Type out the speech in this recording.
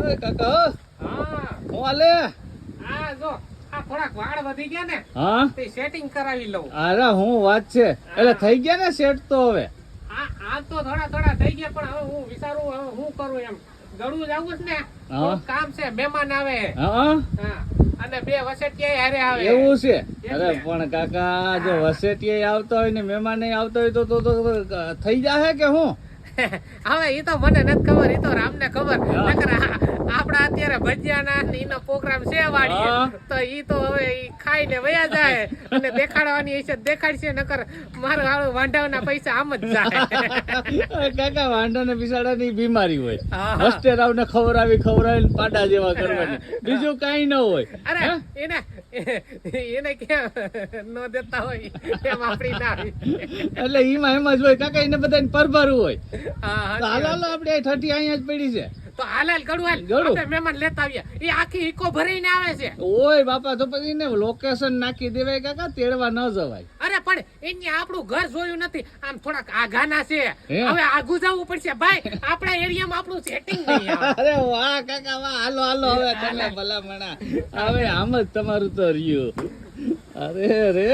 અરે કાકા હા હું હાલે આ જો આ થોડાક વાળ વધી ગયા ને હા તે સેટિંગ કરાવી લઉં. અરે હું વાત છે એટલે થઈ ગયા ને સેટ તો હવે આ તો થોડા થઈ ગયા પણ હવે હું વિચારું હવે હું કરું એમ ગળું જાવું છે ને થોડું કામ છે મહેમાન આવે હા હા અને બે વસેટિયા હારે આવે એવું છે એટલે. અરે પણ કાકા જો વસેટીએ આવતા હોય ને મહેમાન આવતા હોય તો થઈ જાહે કે હું હવે ઈ તો મને નથી ખબર ઈ તો રામને ખબર હા. નકર આપડા અત્યારે ભજીયાના ને ઈનો પ્રોગ્રામ છે વાડીએ હા. તો ઈ તો હવે ઈ ખાઈને વયા જાય અને દેખાડવાની હશે દેખાડશે નકર મારું હારું વાંઢાવના પૈસા આમ જ જાય કાકા વાંઢા ને બિસાડા ની બીમારી હોય હા. હસ્તે રાવ ને ખવડાવી પાડા જેવા કરવાની બીજું કઈ ન હોય અરે હે? એને કેમ ન દેતા હોય એમ આપડી ના હોય. એટલે એમાં એમ જ હોય કાકા એને બધાને પરભરું હોય હા તો હાલ હાલ આપણે ઠઠી અહીંયા જ પડી છે તો હાલ ગળું હાલ ગળું. આપણે મહેમાન લેતા આવીએ એ આખી ઈકો ભરીને આવે છે ઓય બાપા તો પછી ને લોકેશન નાખી દેવાય કાકા તેડવા ન જવાય અરે પણ એને આપણું ઘર જોયું નથી આમ થોડાક આઘાના છે હે? હવે આઘું જવું પડશે ભાઈ આપણા એરિયામાં આપણું સેટિંગ નહીં આવે. અરે વાહ કાકા વાહ હાલો હાલો હવે તમે ભલા મણા હવે આમ જ તમારું તો રહ્યું અરે રે